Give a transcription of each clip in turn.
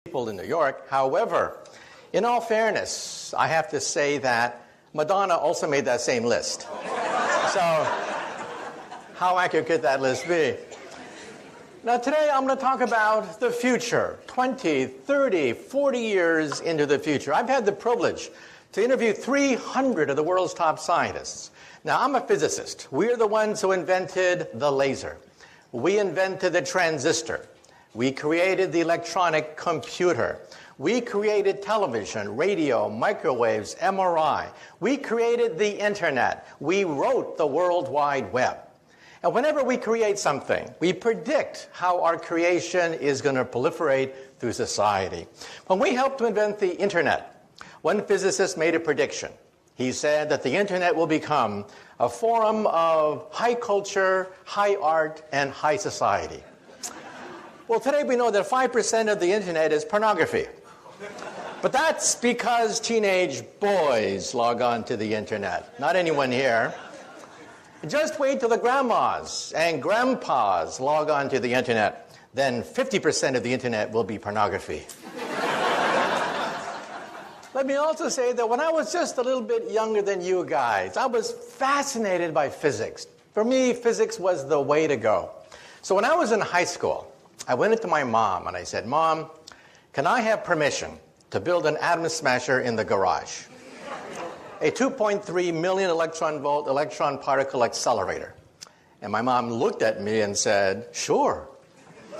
people in New York. However, in all fairness, I have to say that Madonna also made that same list. So, how accurate could that list be? Now, today I'm going to talk about the future, 20, 30, 40 years into the future. I've had the privilege to interview 300 of the world's top scientists. Now, I'm a physicist. We're the ones who invented the laser. We invented the transistor. We created the electronic computer. We created television, radio, microwaves, MRI. We created the internet. We wrote the World Wide Web. And whenever we create something, we predict how our creation is going to proliferate through society. When we helped to invent the internet, one physicist made a prediction. He said that the internet will become a forum of high culture, high art, and high society. Well, today we know that 5% of the internet is pornography. But that's because teenage boys log on to the internet, not anyone here. Just wait till the grandmas and grandpas log on to the internet. Then 50% of the internet will be pornography. Let me also say that when I was just a little bit younger than you guys, I was fascinated by physics. For me, physics was the way to go. So when I was in high school, I went into my mom and I said, "Mom, can I have permission to build an atom smasher in the garage? A 2.3 million electron volt electron particle accelerator." And my mom looked at me and said, "Sure,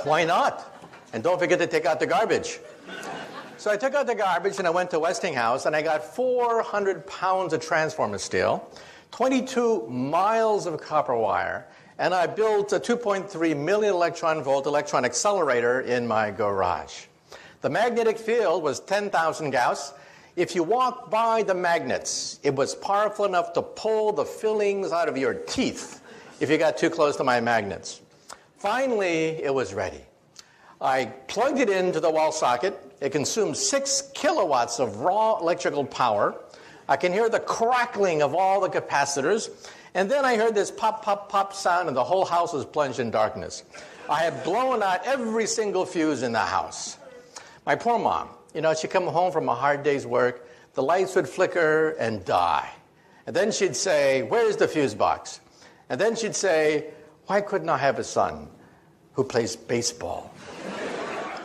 why not? And don't forget to take out the garbage." So I took out the garbage and I went to Westinghouse and I got 400 pounds of transformer steel, 22 miles of copper wire, and I built a 2.3 million electron volt electron accelerator in my garage. The magnetic field was 10,000 Gauss. If you walked by the magnets, it was powerful enough to pull the fillings out of your teeth if you got too close to my magnets. Finally, it was ready. I plugged it into the wall socket. It consumed 6 kilowatts of raw electrical power. I can hear the crackling of all the capacitors. And then I heard this pop, pop, pop sound, and the whole house was plunged in darkness. I had blown out every single fuse in the house. My poor mom, she'd come home from a hard day's work, the lights would flicker and die. And then she'd say, "Where's the fuse box?" And then she'd say, "Why couldn't I have a son who plays baseball?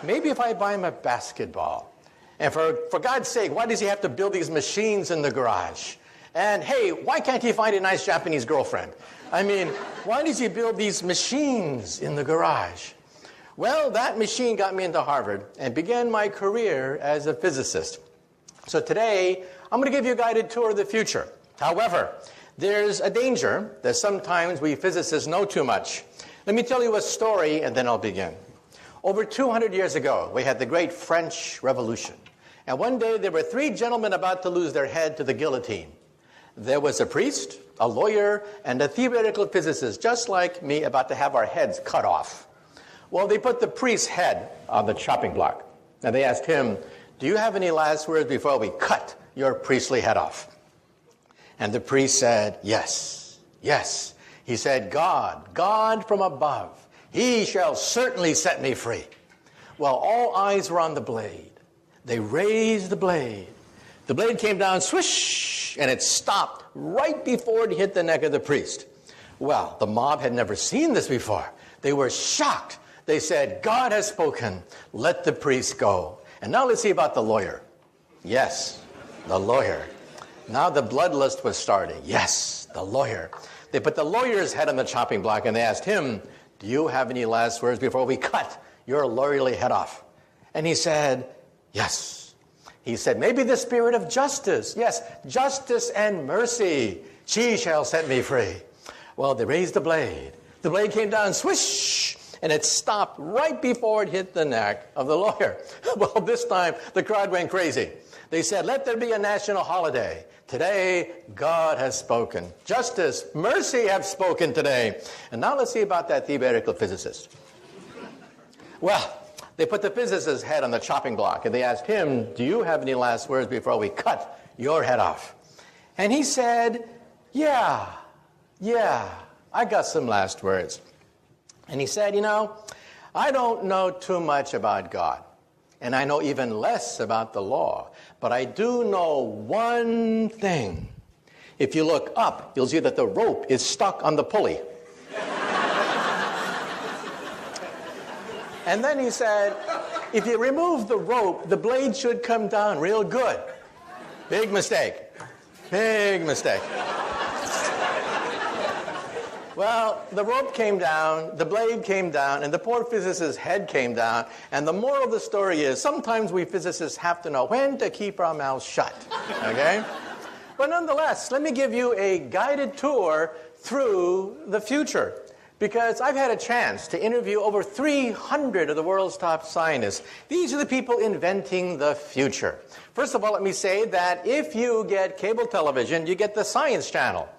Maybe if I buy him a basketball. And for God's sake, why does he have to build these machines in the garage? And hey, why can't he find a nice Japanese girlfriend? I mean, why does he build these machines in the garage?" Well, that machine got me into Harvard and began my career as a physicist. So today, I'm going to give you a guided tour of the future. However, there's a danger that sometimes we physicists know too much. Let me tell you a story and then I'll begin. Over 200 years ago, we had the great French Revolution. And one day, there were 3 gentlemen about to lose their head to the guillotine. There was a priest, a lawyer, and a theoretical physicist, just like me, about to have our heads cut off. Well, they put the priest's head on the chopping block. And they asked him, "Do you have any last words before we cut your priestly head off?" And the priest said, "Yes, yes." He said, God from above, he shall certainly set me free." Well, all eyes were on the blade. They raised the blade. The blade came down, swish, and it stopped right before it hit the neck of the priest. Well, the mob had never seen this before. They were shocked. They said, "God has spoken. Let the priest go." And now let's see about the lawyer. Yes, the lawyer. Now the bloodlust was starting. Yes, the lawyer. They put the lawyer's head on the chopping block and they asked him, "Do you have any last words before we cut your lawyerly head off?" And he said, "Yes." He said, "Maybe the spirit of justice. Yes, justice and mercy. She shall set me free." Well, they raised the blade. The blade came down, swish, and it stopped right before it hit the neck of the lawyer. Well, this time, the crowd went crazy. They said, "Let there be a national holiday. Today, God has spoken. Justice, mercy have spoken today." And now let's see about that theoretical physicist. Well, they put the physicist's head on the chopping block, and they asked him, "Do you have any last words before we cut your head off?" And he said, Yeah, I got some last words. And he said, "I don't know too much about God. and I know even less about the law. But I do know one thing. If you look up, you'll see that the rope is stuck on the pulley. And then he said, if you remove the rope, the blade should come down real good. Big mistake. Big mistake. Well, the rope came down, the blade came down, and the poor physicist's head came down. And the moral of the story is, sometimes we physicists have to know when to keep our mouths shut, okay? But nonetheless, let me give you a guided tour through the future. Because I've had a chance to interview over 300 of the world's top scientists. These are the people inventing the future. First of all, let me say that if you get cable television, you get the Science Channel.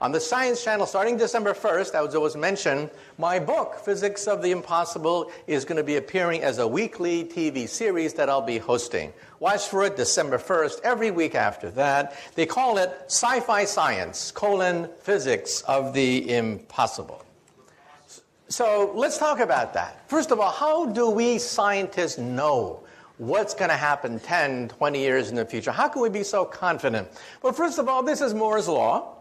On the Science Channel, starting December 1st, as it was mentioned, my book, Physics of the Impossible, is going to be appearing as a weekly TV series that I'll be hosting. Watch for it December 1st, every week after that. They call it Sci-Fi Science, Physics of the Impossible. So let's talk about that. First of all, how do we scientists know what's going to happen 10, 20 years in the future? How can we be so confident? Well, first of all, this is Moore's Law.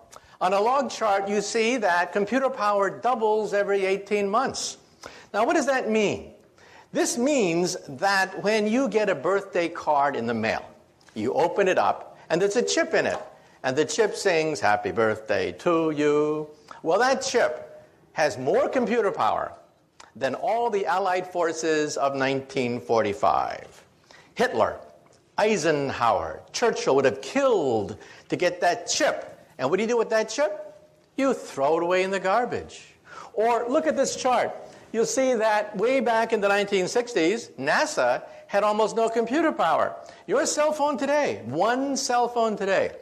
On a log chart, you see that computer power doubles every 18 months. Now, what does that mean? This means that when you get a birthday card in the mail, you open it up, and there's a chip in it. And the chip sings, "Happy birthday to you." Well, that chip has more computer power than all the Allied forces of 1945. Hitler, Eisenhower, Churchill would have killed to get that chip. And what do you do with that chip? You throw it away in the garbage. Or look at this chart. You'll see that way back in the 1960s, NASA had almost no computer power. Your cell phone today, one cell phone today,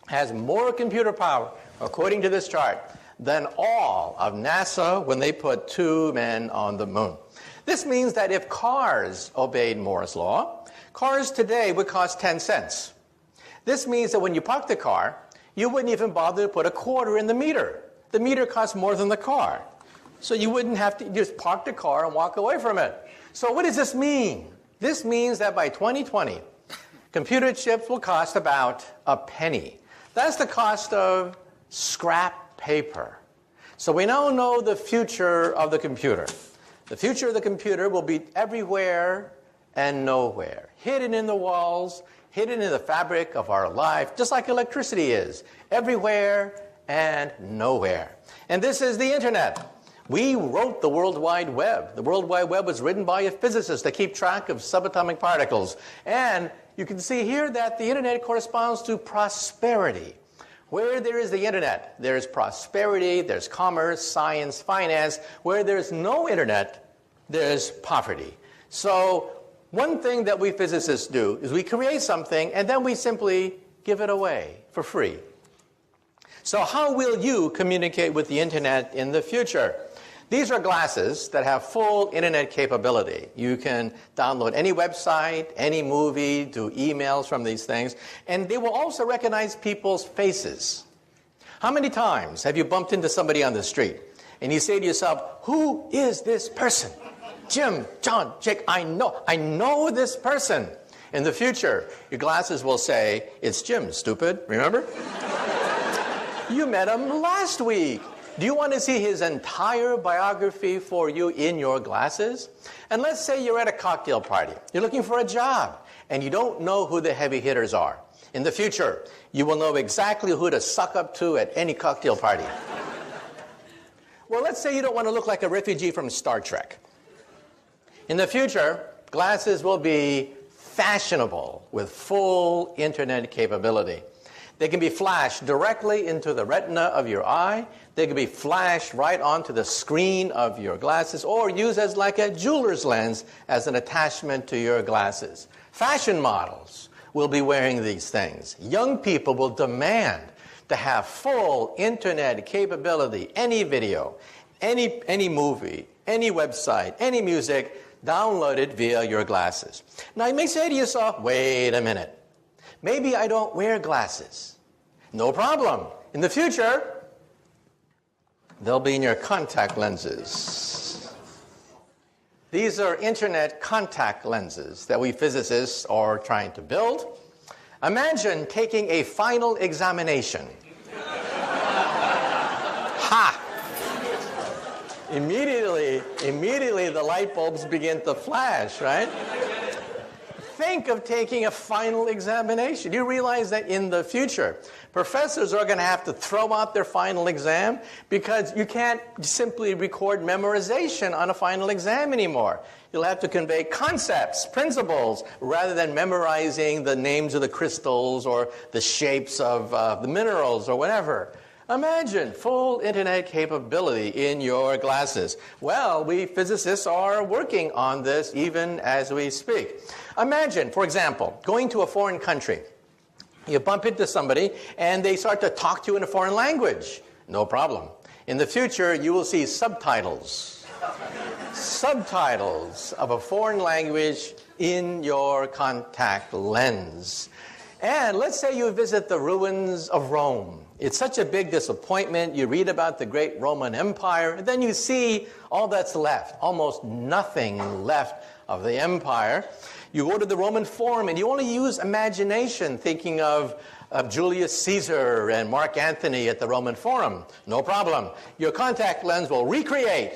has more computer power, according to this chart, than all of NASA when they put 2 men on the moon. This means that if cars obeyed Moore's Law, cars today would cost 10 cents. This means that when you park the car, you wouldn't even bother to put a quarter in the meter. The meter costs more than the car. So you wouldn't have to just park the car and walk away from it. So what does this mean? This means that by 2020, computer chips will cost about a penny. That's the cost of scrap paper. So we now know the future of the computer. The future of the computer will be everywhere and nowhere, hidden in the walls, hidden in the fabric of our life, just like electricity is, everywhere and nowhere. And this is the internet. We wrote the World Wide Web. The World Wide Web was written by a physicist to keep track of subatomic particles. And you can see here that the internet corresponds to prosperity. Where there is the internet, there's prosperity, there's commerce, science, finance. Where there's no internet, there's poverty. So one thing that we physicists do is we create something and then we simply give it away for free. So how will you communicate with the internet in the future? These are glasses that have full internet capability. You can download any website, any movie, do emails from these things, and they will also recognize people's faces. How many times have you bumped into somebody on the street and you say to yourself, "Who is this person? Jim, John, Jake, I know this person." In the future, your glasses will say, "It's Jim, stupid, remember?" You met him last week. Do you want to see his entire biography for you in your glasses? And let's say you're at a cocktail party. You're looking for a job, and you don't know who the heavy hitters are. In the future, you will know exactly who to suck up to at any cocktail party. Well, let's say you don't want to look like a refugee from Star Trek. In the future, glasses will be fashionable with full internet capability. They can be flashed directly into the retina of your eye. They can be flashed right onto the screen of your glasses or used as like a jeweler's lens as an attachment to your glasses. Fashion models will be wearing these things. Young people will demand to have full internet capability. Any video, any movie, any website, any music, download it via your glasses. Now you may say to yourself, wait a minute. Maybe I don't wear glasses. No problem. In the future, they'll be in your contact lenses. These are internet contact lenses that we physicists are trying to build. Imagine taking a final examination. Ha! Immediately the light bulbs begin to flash, right? Think of taking a final examination. You realize that in the future, professors are going to have to throw out their final exam because you can't simply record memorization on a final exam anymore. You'll have to convey concepts, principles, rather than memorizing the names of the crystals or the shapes of the minerals or whatever. Imagine full internet capability in your glasses. Well, we physicists are working on this even as we speak. Imagine, for example, going to a foreign country. You bump into somebody and they start to talk to you in a foreign language. No problem. In the future, you will see subtitles. Subtitles of a foreign language in your contact lens. And let's say you visit the ruins of Rome. It's such a big disappointment. You read about the great Roman Empire, and then you see all that's left, almost nothing left of the empire. You go to the Roman Forum, and you only use imagination, thinking of Julius Caesar and Mark Antony at the Roman Forum. No problem. Your contact lens will recreate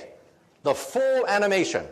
the full animation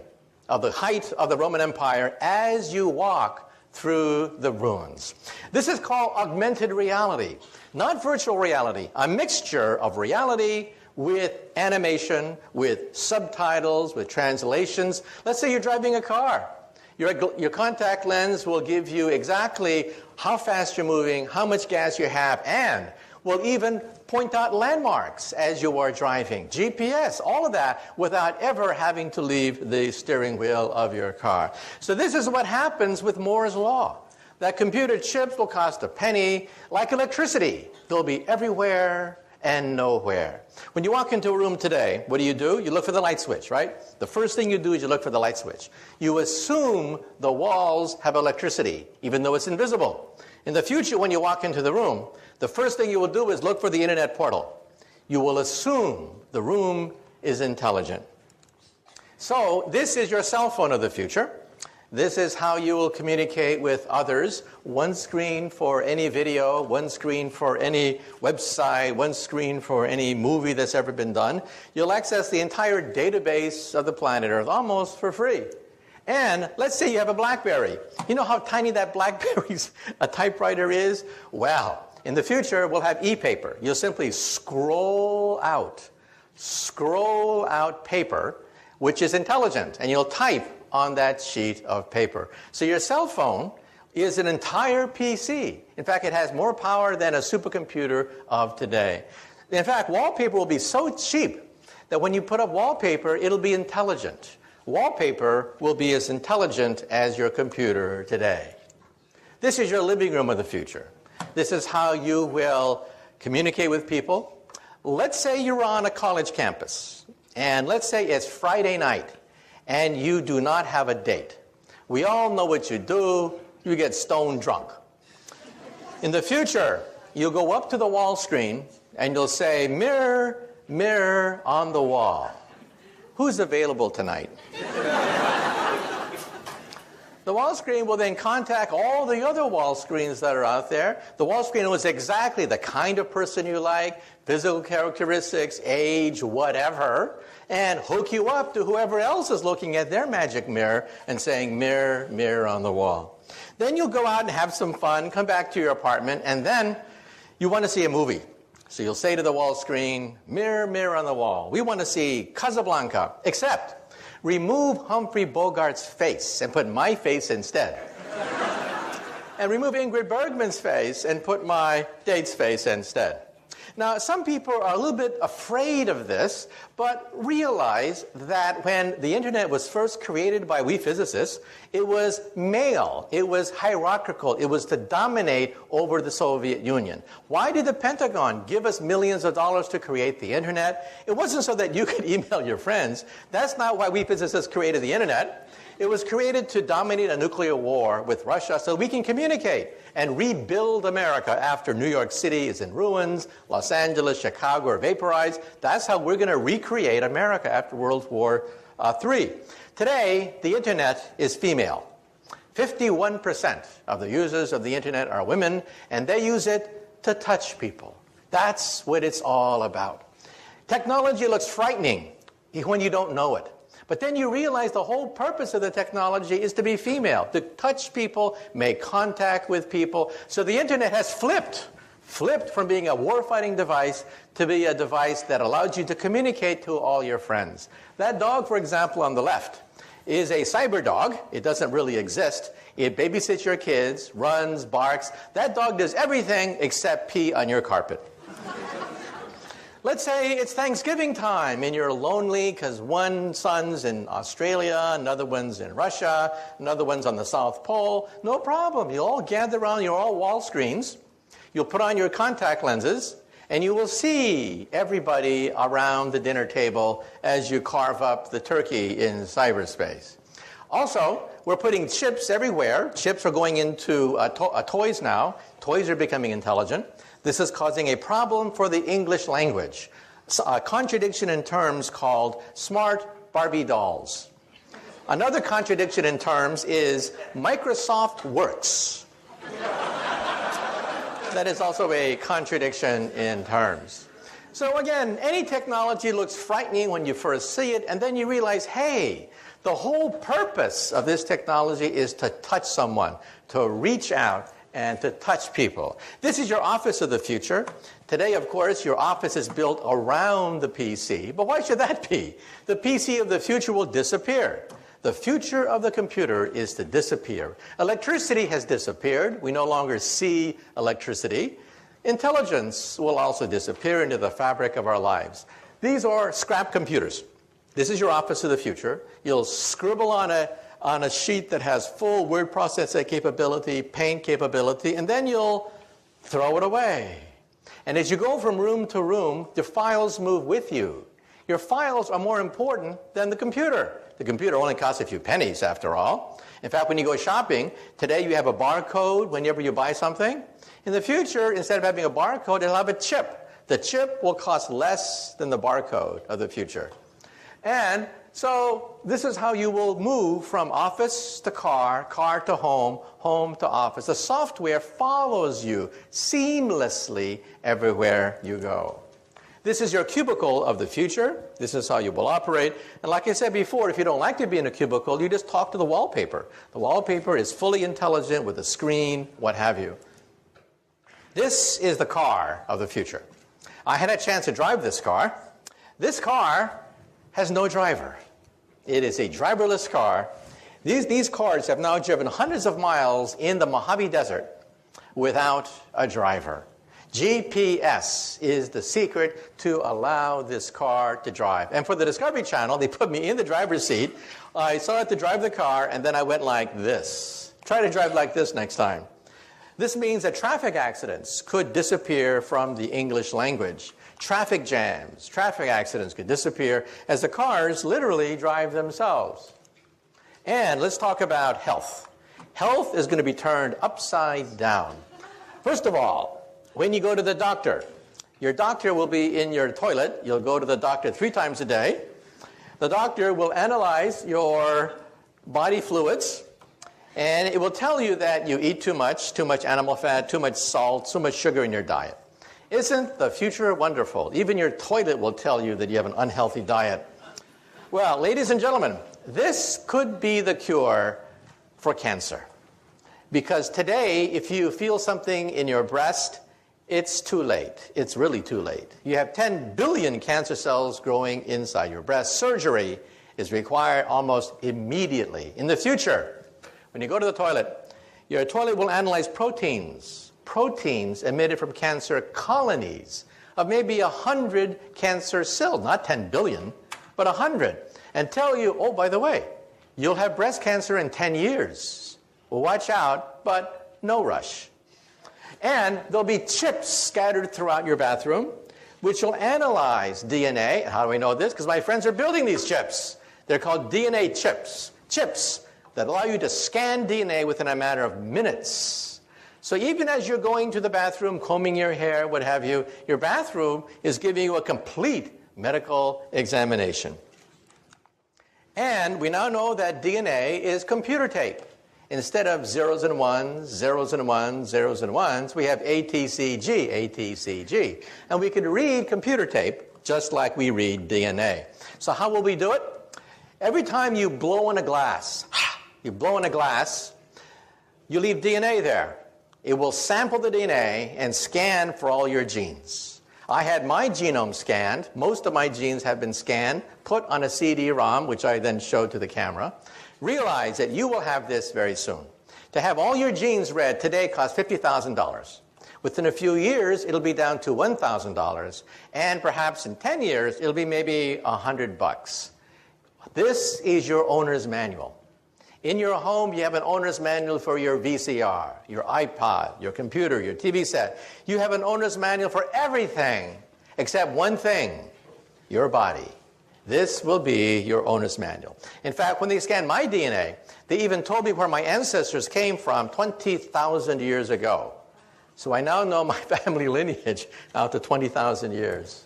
of the height of the Roman Empire as you walk through the ruins. This is called augmented reality, not virtual reality, a mixture of reality with animation, with subtitles, with translations. Let's say you're driving a car. Your contact lens will give you exactly how fast you're moving, how much gas you have, and will even point out landmarks as you are driving. GPS, all of that, without ever having to leave the steering wheel of your car. So this is what happens with Moore's Law. That computer chips will cost a penny, like electricity. They'll be everywhere and nowhere. When you walk into a room today, what do? You look for the light switch, right? The first thing you do is you look for the light switch. You assume the walls have electricity, even though it's invisible. In the future, when you walk into the room, the first thing you will do is look for the internet portal. You will assume the room is intelligent. So this is your cell phone of the future. This is how you will communicate with others. One screen for any video, one screen for any website, one screen for any movie that's ever been done. You'll access the entire database of the planet Earth almost for free. And let's say you have a BlackBerry. You know how tiny that BlackBerry's a typewriter is? Well, in the future, we'll have e-paper. You'll simply scroll out paper, which is intelligent, and you'll type on that sheet of paper. So your cell phone is an entire PC. In fact, it has more power than a supercomputer of today. In fact, wallpaper will be so cheap that when you put up wallpaper, it'll be intelligent. Wallpaper will be as intelligent as your computer today. This is your living room of the future. This is how you will communicate with people. Let's say you're on a college campus, and let's say it's Friday night, and you do not have a date. We all know what you do. You get stone drunk. In the future, you'll go up to the wall screen, and you'll say, "Mirror, mirror on the wall, who's available tonight?" The wall screen will then contact all the other wall screens that are out there. The wall screen knows exactly the kind of person you like, physical characteristics, age, whatever, and hook you up to whoever else is looking at their magic mirror and saying, "Mirror, mirror on the wall." Then you'll go out and have some fun, come back to your apartment, and then you want to see a movie. So you'll say to the wall screen, "Mirror, mirror on the wall, we want to see Casablanca, except remove Humphrey Bogart's face and put my face instead. And remove Ingrid Bergman's face and put my date's face instead." Now, some people are a little bit afraid of this, but realize that when the internet was first created by we physicists, it was male, it was hierarchical, it was to dominate over the Soviet Union. Why did the Pentagon give us millions of dollars to create the internet? It wasn't so that you could email your friends. That's not why we physicists created the internet. It was created to dominate a nuclear war with Russia so we can communicate and rebuild America after New York City is in ruins, Los Angeles, Chicago are vaporized. That's how we're going to recreate America after World War III. Today, the internet is female. 51% of the users of the internet are women, and they use it to touch people. That's what it's all about. Technology looks frightening when you don't know it. But then you realize the whole purpose of the technology is to be female, to touch people, make contact with people. So the internet has flipped from being a war-fighting device to be a device that allows you to communicate to all your friends. That dog, for example, on the left, is a cyber dog. It doesn't really exist. It babysits your kids, runs, barks. That dog does everything except pee on your carpet. Let's say it's Thanksgiving time and you're lonely because one son's in Australia, another one's in Russia, another one's on the South Pole. No problem. You'll all gather around your all wall screens. You'll put on your contact lenses and you will see everybody around the dinner table as you carve up the turkey in cyberspace. Also, we're putting chips everywhere. Chips are going into toys now. Toys are becoming intelligent. This is causing a problem for the English language. A contradiction in terms called smart Barbie dolls. Another contradiction in terms is Microsoft Works. That is also a contradiction in terms. So again, any technology looks frightening when you first see it, and then you realize, hey, the whole purpose of this technology is to touch someone, to reach out and to touch people. This is your office of the future. Today, of course, your office is built around the PC. But why should that be? The PC of the future will disappear. The future of the computer is to disappear. Electricity has disappeared. We no longer see electricity. Intelligence will also disappear into the fabric of our lives. These are scrap computers. This is your office of the future. You'll scribble on a sheet that has full word processing capability, paint capability, and then you'll throw it away. And as you go from room to room, the files move with you. Your files are more important than the computer. The computer only costs a few pennies, after all. In fact, when you go shopping, today you have a barcode whenever you buy something. In the future, instead of having a barcode, it'll have a chip. The chip will cost less than the barcode of the future. And so this is how you will move from office to car, car to home, home to office. The software follows you seamlessly everywhere you go. This is your cubicle of the future. This is how you will operate. And like I said before, if you don't like to be in a cubicle, you just talk to the wallpaper. The wallpaper is fully intelligent with a screen, what have you. This is the car of the future. I had a chance to drive this car. This car has no driver. It is a driverless car. These cars have now driven hundreds of miles in the Mojave Desert without a driver. GPS is the secret to allow this car to drive. And for the Discovery Channel, they put me in the driver's seat. I started to drive the car, and then I went like this. Try to drive like this next time. This means that traffic accidents could disappear from the English language. Traffic jams, traffic accidents could disappear as the cars literally drive themselves. And let's talk about health. Health is going to be turned upside down. First of all, when you go to the doctor, your doctor will be in your toilet. You'll go to the doctor 3 times a day. The doctor will analyze your body fluids, and it will tell you that you eat too much animal fat, too much salt, too much sugar in your diet. Isn't the future wonderful? Even your toilet will tell you that you have an unhealthy diet. Well, ladies and gentlemen, this could be the cure for cancer. Because today, if you feel something in your breast, it's too late. It's really too late. You have 10 billion cancer cells growing inside your breast. Surgery is required almost immediately. In the future, when you go to the toilet, your toilet will analyze proteins emitted from cancer colonies of maybe 100 cancer cells, not 10 billion, but 100, and tell you, oh, by the way, you'll have breast cancer in 10 years. Well, watch out, but no rush. And there'll be chips scattered throughout your bathroom, which will analyze DNA. How do we know this? Because my friends are building these chips. They're called DNA chips. Chips that allow you to scan DNA within a matter of minutes. So even as you're going to the bathroom, combing your hair, what have you, your bathroom is giving you a complete medical examination. And we now know that DNA is computer tape. Instead of zeros and ones, zeros and ones, zeros and ones, we have ATCG, ATCG. And we can read computer tape just like we read DNA. So how will we do it? Every time you blow in a glass, you leave DNA there. It will sample the DNA and scan for all your genes. I had my genome scanned. Most of my genes have been scanned, put on a CD-ROM, which I then showed to the camera. Realize that you will have this very soon. To have all your genes read today costs $50,000. Within a few years, it'll be down to $1,000. And perhaps in 10 years, it'll be maybe $100. This is your owner's manual. In your home, you have an owner's manual for your VCR, your iPod, your computer, your TV set. You have an owner's manual for everything except one thing, your body. This will be your owner's manual. In fact, when they scanned my DNA, they even told me where my ancestors came from 20,000 years ago. So I now know my family lineage out to 20,000 years.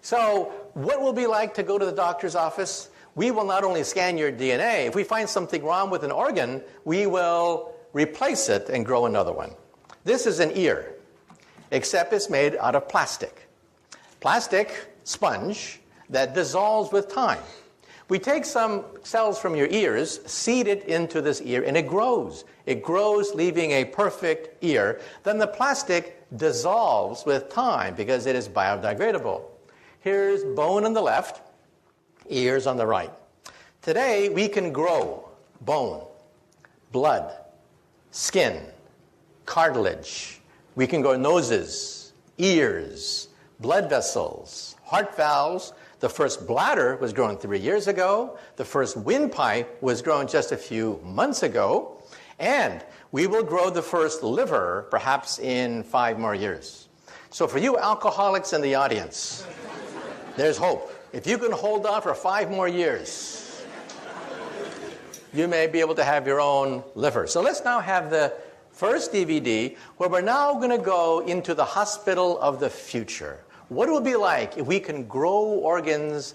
So what will it be like to go to the doctor's office? We will not only scan your DNA. If we find something wrong with an organ, we will replace it and grow another one. This is an ear, except it's made out of plastic. Plastic sponge that dissolves with time. We take some cells from your ears, seed it into this ear, and it grows. It grows, leaving a perfect ear. Then the plastic dissolves with time because it is biodegradable. Here's bone on the left, ears on the right. Today, we can grow bone, blood, skin, cartilage. We can grow noses, ears, blood vessels, heart valves. The first bladder was grown 3 years ago. The first windpipe was grown just a few months ago. And we will grow the first liver perhaps in 5 more years. So for you alcoholics in the audience, there's hope. If you can hold on for 5 more years, you may be able to have your own liver. So let's now have the first DVD where we're now going to go into the hospital of the future. What it will be like if we can grow organs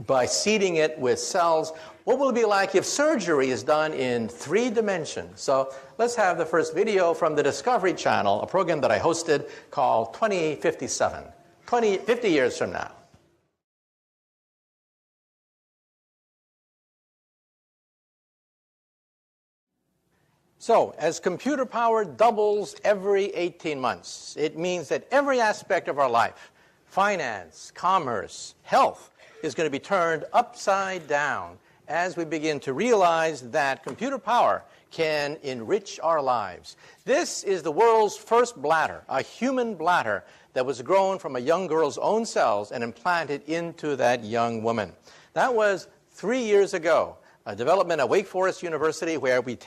by seeding it with cells. What will it be like if surgery is done in 3 dimensions? So let's have the first video from the Discovery Channel, a program that I hosted called 2057, 50 years from now. So, as computer power doubles every 18 months, it means that every aspect of our life, finance, commerce, health, is going to be turned upside down as we begin to realize that computer power can enrich our lives. This is the world's first bladder, a human bladder that was grown from a young girl's own cells and implanted into that young woman. That was 3 years ago, a development at Wake Forest University where we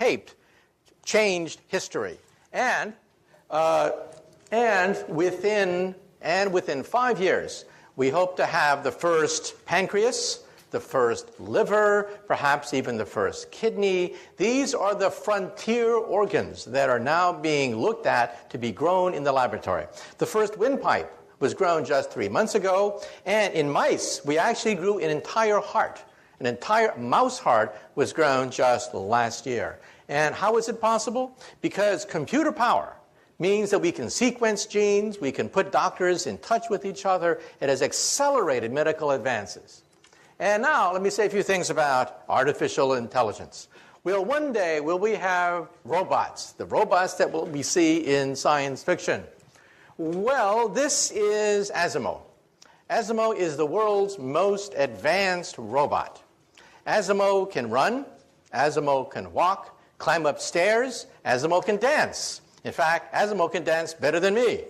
changed history. And within 5 years, we hope to have the first pancreas, the first liver, perhaps even the first kidney. These are the frontier organs that are now being looked at to be grown in the laboratory. The first windpipe was grown just 3 months ago, and in mice, we actually grew an entire heart. An entire mouse heart was grown just last year. And how is it possible? Because computer power means that we can sequence genes, we can put doctors in touch with each other. It has accelerated medical advances. And now, let me say a few things about artificial intelligence. One day, will we have robots, the robots that we see in science fiction? Well, this is Asimo. Asimo is the world's most advanced robot. Asimo can run, Asimo can walk, climb up stairs, Asimo can dance. In fact, Asimo can dance better than me.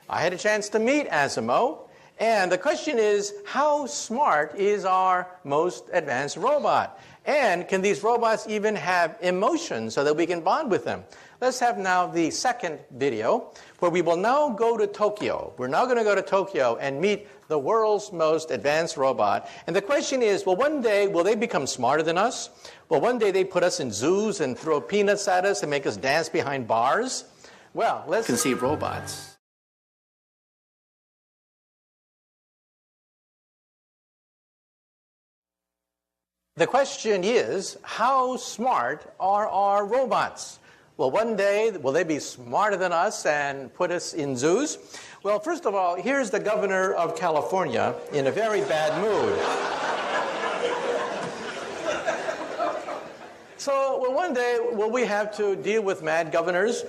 I had a chance to meet Asimo, and the question is, how smart is our most advanced robot? And can these robots even have emotions so that we can bond with them? Let's have now the second video, where we will now go to Tokyo. We're now going to go to Tokyo and meet the world's most advanced robot. And the question is, well, one day, will they become smarter than us? Well, one day they put us in zoos and throw peanuts at us and make us dance behind bars? Well, let's conceive robots. The question is, how smart are our robots? Well, one day, will they be smarter than us and put us in zoos? Well, first of all, here's the governor of California in a very bad mood. So, well, one day, will we have to deal with mad governors?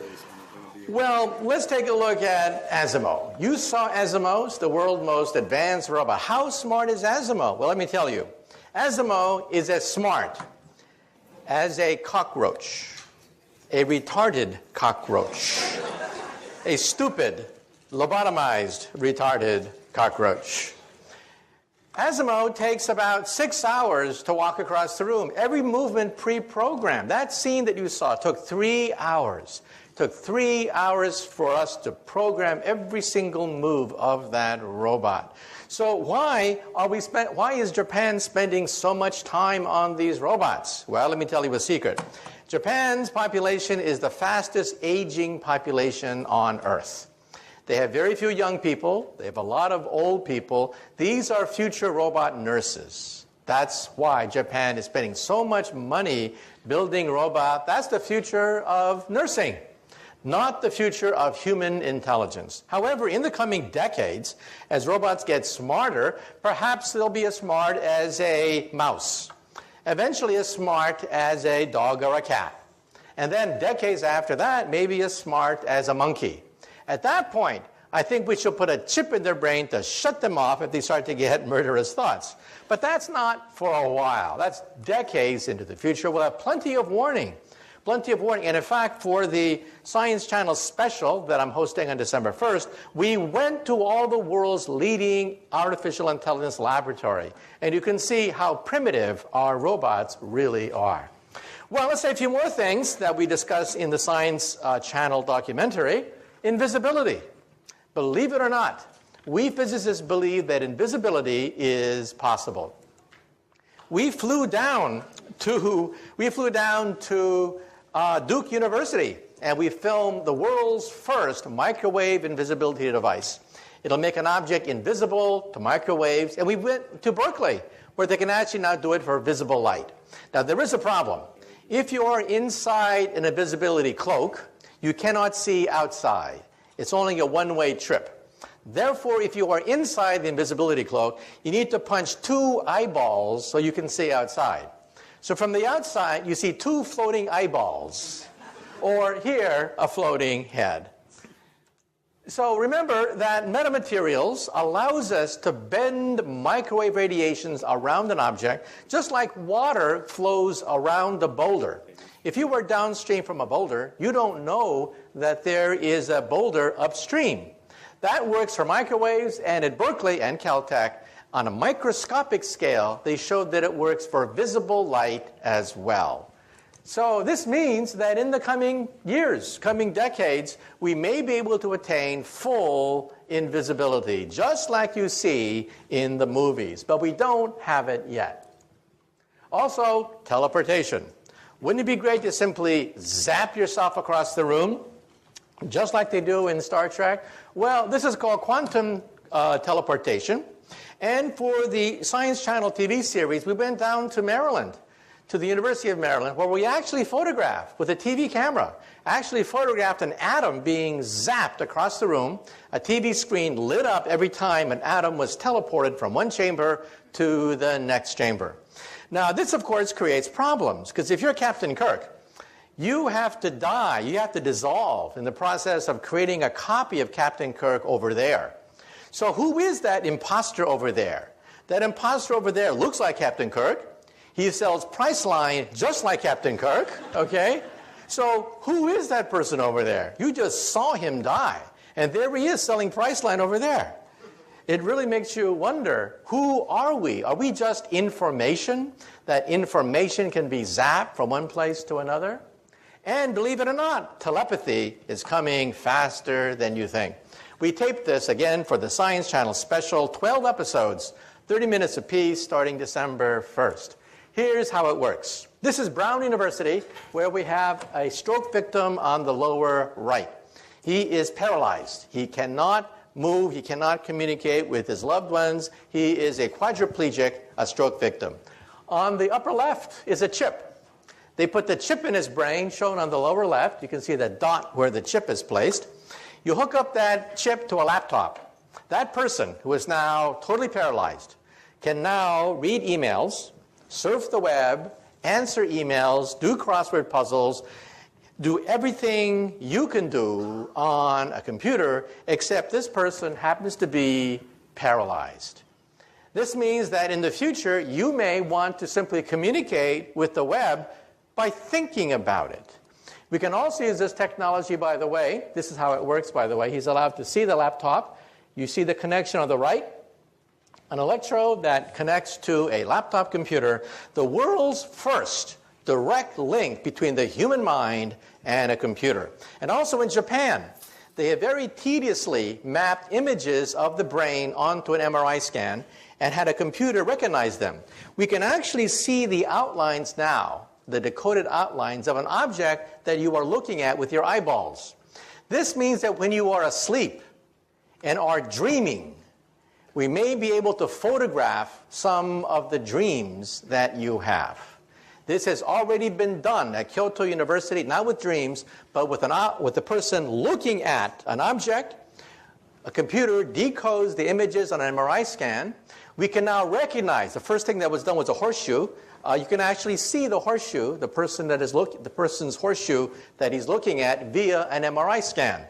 Well, let's take a look at Asimo. You saw Asimo, the world's most advanced robot. How smart is Asimo? Well, let me tell you. Asimo is as smart as a cockroach, a retarded cockroach, a stupid, lobotomized, retarded cockroach. Asimo takes about 6 hours to walk across the room. Every movement pre-programmed. That scene that you saw took 3 hours. Took 3 hours for us to program every single move of that robot. So why is Japan spending so much time on these robots? Well, let me tell you a secret. Japan's population is the fastest aging population on Earth. They have very few young people. They have a lot of old people. These are future robot nurses. That's why Japan is spending so much money building robots. That's the future of nursing, not the future of human intelligence. However, in the coming decades, as robots get smarter, perhaps they'll be as smart as a mouse, eventually as smart as a dog or a cat. And then decades after that, maybe as smart as a monkey. At that point, I think we should put a chip in their brain to shut them off if they start to get murderous thoughts. But that's not for a while. That's decades into the future. We'll have plenty of warning. Plenty of warning. And in fact, for the Science Channel special that I'm hosting on December 1st, we went to all the world's leading artificial intelligence laboratory. And you can see how primitive our robots really are. Well, let's say a few more things that we discuss in the Science Channel documentary. Invisibility. Believe it or not, we physicists believe that invisibility is possible. We flew down to Duke University, and we filmed the world's first microwave invisibility device. It'll make an object invisible to microwaves, and we went to Berkeley, where they can actually now do it for visible light. Now, there is a problem. If you are inside an invisibility cloak, you cannot see outside. It's only a one-way trip. Therefore, if you are inside the invisibility cloak, you need to punch 2 eyeballs so you can see outside. So from the outside, you see 2 floating eyeballs, or here, a floating head. So remember that metamaterials allows us to bend microwave radiations around an object, just like water flows around a boulder. If you were downstream from a boulder, you don't know that there is a boulder upstream. That works for microwaves, and at Berkeley and Caltech, on a microscopic scale, they showed that it works for visible light as well. So this means that in the coming years, coming decades, we may be able to attain full invisibility, just like you see in the movies, but we don't have it yet. Also, teleportation. Wouldn't it be great to simply zap yourself across the room, just like they do in Star Trek? Well, this is called quantum teleportation. And for the Science Channel TV series, we went down to Maryland, to the University of Maryland, where we actually photographed, with a TV camera, actually photographed an atom being zapped across the room. A TV screen lit up every time an atom was teleported from one chamber to the next chamber. Now, this, of course, creates problems, because if you're Captain Kirk, you have to die, you have to dissolve in the process of creating a copy of Captain Kirk over there. So who is that imposter over there? That imposter over there looks like Captain Kirk. He sells Priceline just like Captain Kirk, okay? So who is that person over there? You just saw him die, and there he is selling Priceline over there. It really makes you wonder, who are we? Are we just information? That information can be zapped from one place to another? And believe it or not, telepathy is coming faster than you think. We taped this again for the Science Channel special, 12 episodes, 30 minutes apiece, starting December 1st. Here's how it works. This is Brown University, where we have a stroke victim on the lower right. He is paralyzed. He cannot move. He cannot communicate with his loved ones. He is a quadriplegic, a stroke victim. On the upper left is a chip. They put the chip in his brain, shown on the lower left. You can see the dot where the chip is placed. You hook up that chip to a laptop. That person, who is now totally paralyzed, can now read emails, surf the web, answer emails, do crossword puzzles, do everything you can do on a computer, except this person happens to be paralyzed. This means that in the future, you may want to simply communicate with the web by thinking about it. We can also use this technology, by the way. This is how it works, by the way. He's allowed to see the laptop. You see the connection on the right, an electrode that connects to a laptop computer, the world's first direct link between the human mind and a computer. And also in Japan, they have very tediously mapped images of the brain onto an MRI scan and had a computer recognize them. We can actually see the outlines now, the decoded outlines of an object that you are looking at with your eyeballs. This means that when you are asleep and are dreaming, we may be able to photograph some of the dreams that you have. This has already been done at Kyoto University, not with dreams, but with the person looking at an object. A computer decodes the images on an MRI scan. We can now recognize, the first thing that was done was a horseshoe. You can actually see the horseshoe, the person's horseshoe that he's looking at via an MRI scan.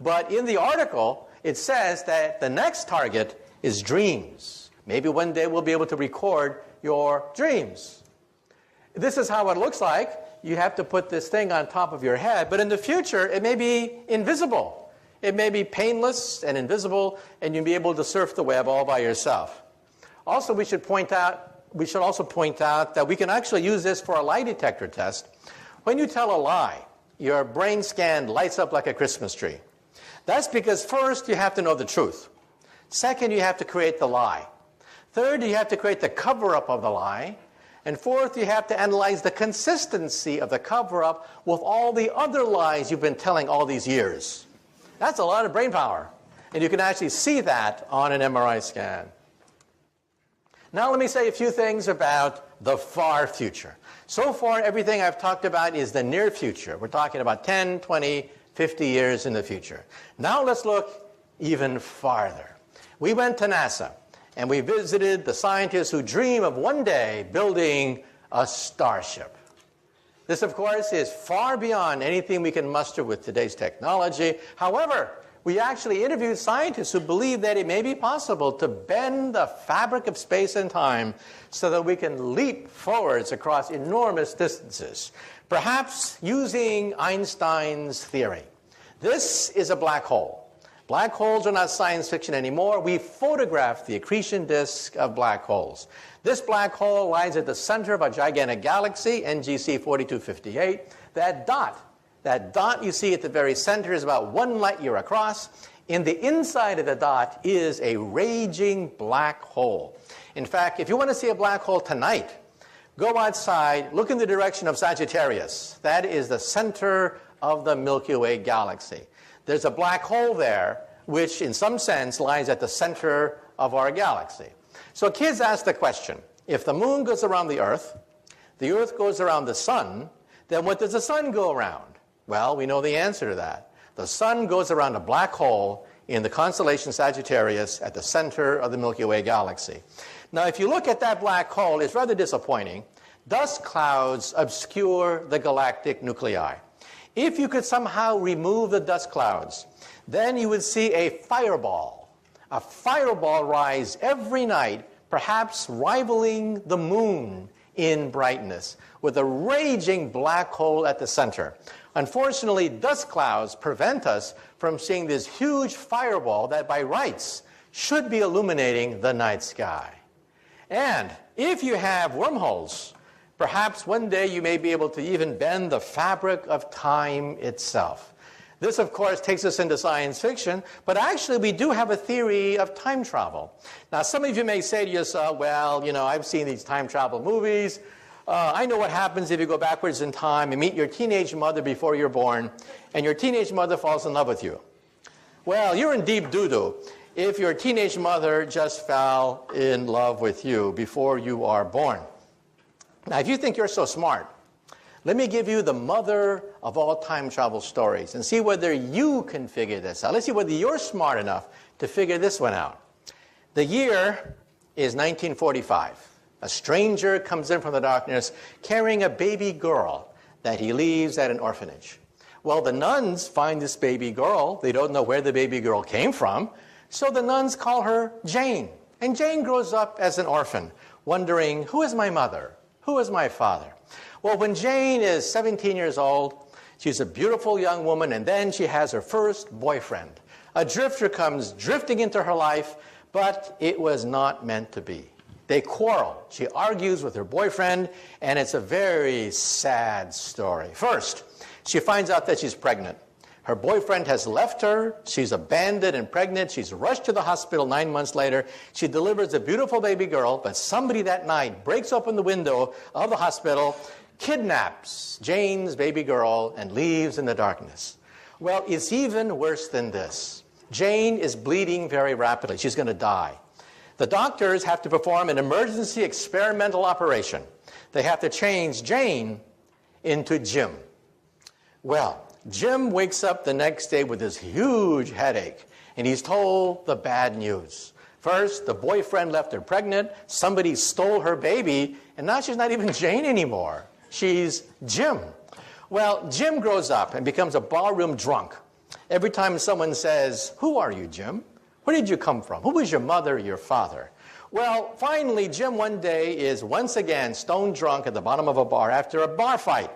But in the article, it says that the next target is dreams. Maybe one day we'll be able to record your dreams. This is how it looks like. You have to put this thing on top of your head, but in the future, it may be invisible. It may be painless and invisible, and you'll be able to surf the web all by yourself. Also, we should also point out that we can actually use this for a lie detector test. When you tell a lie, your brain scan lights up like a Christmas tree. That's because first, you have to know the truth. Second, you have to create the lie. Third, you have to create the cover-up of the lie. And fourth, you have to analyze the consistency of the cover-up with all the other lies you've been telling all these years. That's a lot of brain power. And you can actually see that on an MRI scan. Now let me say a few things about the far future. So far, everything I've talked about is the near future. We're talking about 10, 20, 50 years in the future. Now let's look even farther. We went to NASA, and we visited the scientists who dream of one day building a starship. This, of course, is far beyond anything we can muster with today's technology. However, we actually interviewed scientists who believe that it may be possible to bend the fabric of space and time so that we can leap forwards across enormous distances, perhaps using Einstein's theory. This is a black hole. Black holes are not science fiction anymore. We photograph the accretion disk of black holes. This black hole lies at the center of a gigantic galaxy, NGC 4258. That dot you see at the very center is about 1 light year across. In the inside of the dot is a raging black hole. In fact, if you want to see a black hole tonight, go outside, look in the direction of Sagittarius. That is the center of the Milky Way galaxy. There's a black hole there, which in some sense lies at the center of our galaxy. So kids ask the question, if the moon goes around the Earth goes around the sun, then what does the sun go around? Well, we know the answer to that. The sun goes around a black hole in the constellation Sagittarius at the center of the Milky Way galaxy. Now, if you look at that black hole, it's rather disappointing. Dust clouds obscure the galactic nuclei. If you could somehow remove the dust clouds, then you would see a fireball rise every night, perhaps rivaling the moon in brightness, with a raging black hole at the center. Unfortunately, dust clouds prevent us from seeing this huge fireball that by rights should be illuminating the night sky. And if you have wormholes, perhaps one day you may be able to even bend the fabric of time itself. This, of course, takes us into science fiction, but actually we do have a theory of time travel. Now, some of you may say to yourself, well, I've seen these time travel movies. I know what happens if you go backwards in time and meet your teenage mother before you're born, and your teenage mother falls in love with you. Well, you're in deep doo-doo if your teenage mother just fell in love with you before you are born. Now, if you think you're so smart, let me give you the mother of all time travel stories and see whether you can figure this out. Let's see whether you're smart enough to figure this one out. The year is 1945. A stranger comes in from the darkness carrying a baby girl that he leaves at an orphanage. Well, the nuns find this baby girl. They don't know where the baby girl came from, so the nuns call her Jane. And Jane grows up as an orphan, wondering, who is my mother? Who is my father? Well, when Jane is 17 years old, she's a beautiful young woman, and then she has her first boyfriend. A drifter comes drifting into her life, but it was not meant to be. They quarrel. She argues with her boyfriend, and it's a very sad story. First, she finds out that she's pregnant. Her boyfriend has left her. She's abandoned and pregnant. She's rushed to the hospital 9 months later. She delivers a beautiful baby girl, but somebody that night breaks open the window of the hospital, kidnaps Jane's baby girl, and leaves in the darkness. Well, it's even worse than this. Jane is bleeding very rapidly. She's going to die. The doctors have to perform an emergency experimental operation. They have to change Jane into Jim. Well, Jim wakes up the next day with this huge headache, and he's told the bad news. First, the boyfriend left her pregnant, somebody stole her baby, and now she's not even Jane anymore. She's Jim. Well, Jim grows up and becomes a barroom drunk. Every time someone says, "Who are you, Jim? Where did you come from? Who was your mother or your father?" Well, finally, Jim one day is once again stone drunk at the bottom of a bar after a bar fight.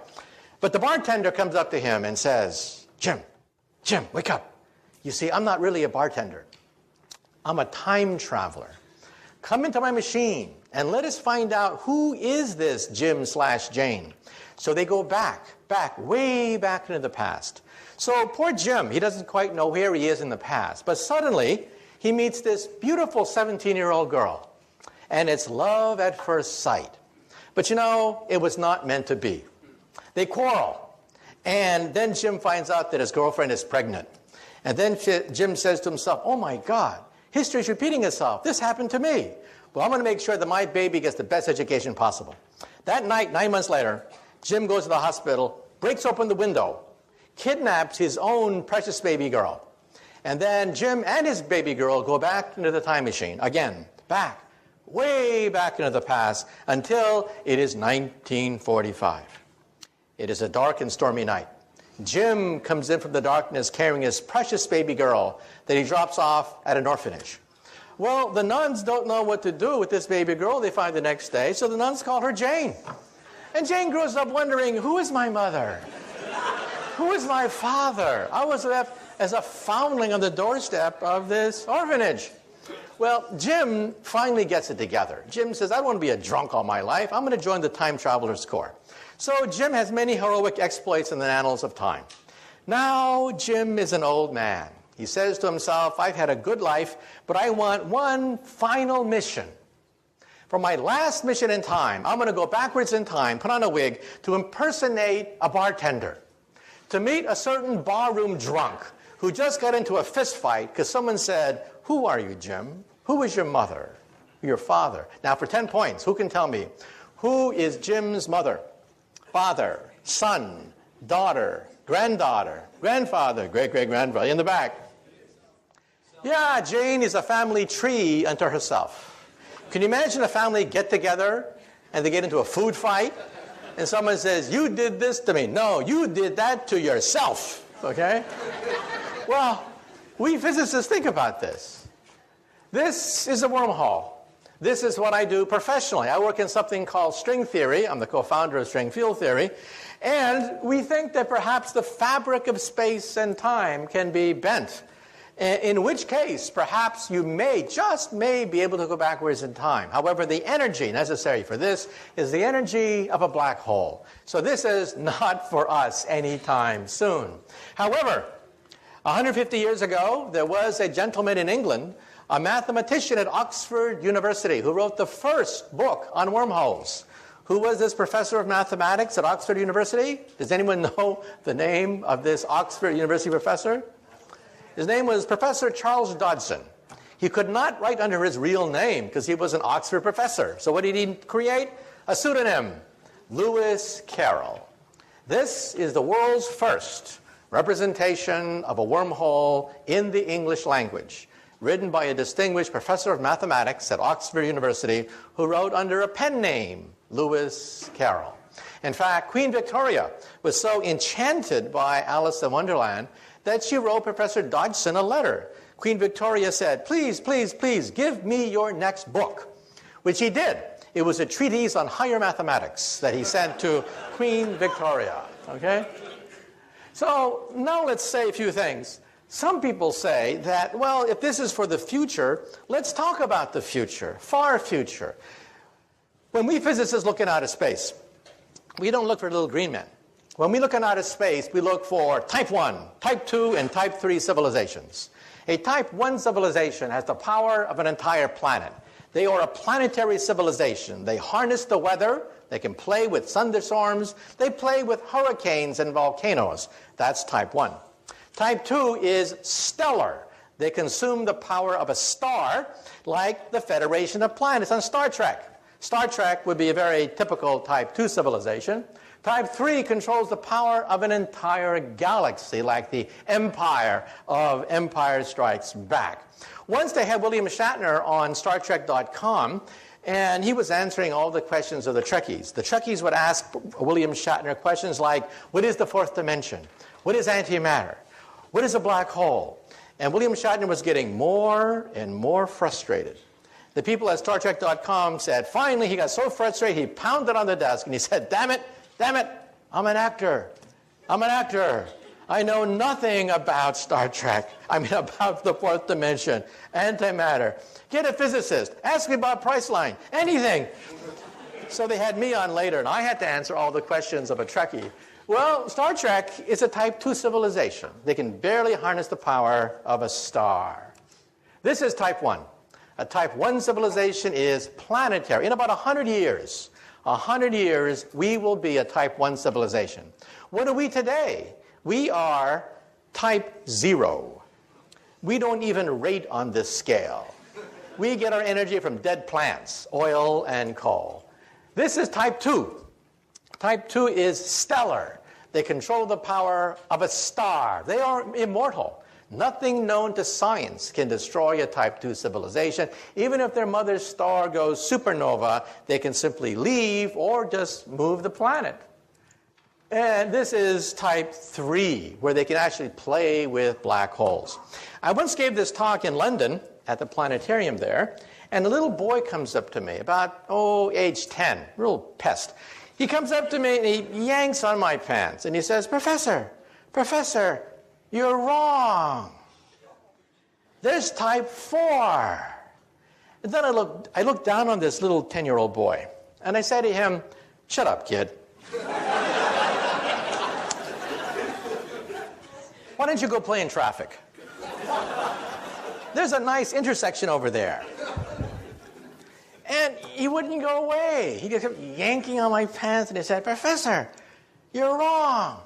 But the bartender comes up to him and says, Jim, wake up. You see, I'm not really a bartender. I'm a time traveler. Come into my machine and let us find out who is this Jim/Jane. So they go back, way back into the past. So poor Jim, he doesn't quite know where he is in the past. But suddenly, he meets this beautiful 17-year-old girl. And it's love at first sight. But you know, it was not meant to be. They quarrel. And then Jim finds out that his girlfriend is pregnant. And then Jim says to himself, oh my God, history's repeating itself. This happened to me. Well, I'm going to make sure that my baby gets the best education possible. That night, 9 months later, Jim goes to the hospital, breaks open the window, kidnaps his own precious baby girl. And then Jim and his baby girl go back into the time machine. Again, back, way back into the past, until it is 1945. It is a dark and stormy night. Jim comes in from the darkness carrying his precious baby girl that he drops off at an orphanage. Well, the nuns don't know what to do with this baby girl they find the next day, so the nuns call her Jane. And Jane grows up wondering, who is my mother? Who is my father? I was left as a foundling on the doorstep of this orphanage. Well, Jim finally gets it together. Jim says, I don't want to be a drunk all my life. I'm going to join the Time Travelers Corps. So Jim has many heroic exploits in the annals of time. Now Jim is an old man. He says to himself, I've had a good life, but I want one final mission. For my last mission in time, I'm going to go backwards in time, put on a wig, to impersonate a bartender, to meet a certain barroom drunk who just got into a fist fight because someone said, who are you, Jim? Who is your mother? Your father? Now for 10 points, who can tell me? Who is Jim's mother? Father, son, daughter, granddaughter, grandfather, great-great-grandfather, in the back. Yeah, Jane is a family tree unto herself. Can you imagine a family get together and they get into a food fight and someone says, you did this to me. No, you did that to yourself, okay? Well, we physicists think about this. This is a wormhole. This is what I do professionally. I work in something called string theory. I'm the co-founder of string field theory. And we think that perhaps the fabric of space and time can be bent. In which case, perhaps you just may be able to go backwards in time. However, the energy necessary for this is the energy of a black hole. So this is not for us anytime soon. However, 150 years ago, there was a gentleman in England, a mathematician at Oxford University, who wrote the first book on wormholes. Who was this professor of mathematics at Oxford University? Does anyone know the name of this Oxford University professor? His name was Professor Charles Dodson. He could not write under his real name because he was an Oxford professor. So what did he create? A pseudonym. Lewis Carroll. This is the world's first representation of a wormhole in the English language, written by a distinguished professor of mathematics at Oxford University who wrote under a pen name, Lewis Carroll. In fact, Queen Victoria was so enchanted by Alice in Wonderland that she wrote Professor Dodgson a letter. Queen Victoria said, please, please, please, give me your next book, which he did. It was a treatise on higher mathematics that he sent to Queen Victoria, okay? So now let's say a few things. Some people say that, well, if this is for the future, let's talk about the future, far future. When we physicists look in outer space, we don't look for little green men. When we look in outer space, we look for type 1, type 2, and type 3 civilizations. A type 1 civilization has the power of an entire planet. They are a planetary civilization. They harness the weather. They can play with thunderstorms. They play with hurricanes and volcanoes. That's type 1. Type 2 is stellar. They consume the power of a star, like the Federation of Planets on Star Trek. Star Trek would be a very typical type 2 civilization. Type 3 controls the power of an entire galaxy, like the Empire of Empire Strikes Back. Once they had William Shatner on StarTrek.com, and he was answering all the questions of the Trekkies. The Trekkies would ask William Shatner questions like, what is the fourth dimension? What is antimatter? What is a black hole? And William Shatner was getting more and more frustrated. The people at StarTrek.com said, finally, he got so frustrated, he pounded on the desk, and he said, damn it, I'm an actor. I know nothing about Star Trek. About the fourth dimension, antimatter. Get a physicist. Ask me about Priceline. Anything. So they had me on later, and I had to answer all the questions of a Trekkie. Well, Star Trek is a type 2 civilization. They can barely harness the power of a star. This is type 1. A type 1 civilization is planetary. In about 100 years, we will be a type 1 civilization. What are we today? We are type 0. We don't even rate on this scale. We get our energy from dead plants, oil and coal. This is type 2. Type 2 is stellar. They control the power of a star. They are immortal. Nothing known to science can destroy a type 2 civilization. Even if their mother's star goes supernova, they can simply leave or just move the planet. And this is type 3, where they can actually play with black holes. I once gave this talk in London at the planetarium there, and a little boy comes up to me, about, age 10, real pest. He comes up to me and he yanks on my pants, and he says, Professor, you're wrong. There's type 4. And then I looked down on this little 10-year-old boy, and I said to him, shut up, kid. Why don't you go play in traffic? There's a nice intersection over there. And he wouldn't go away. He just kept yanking on my pants, and he said, Professor, you're wrong.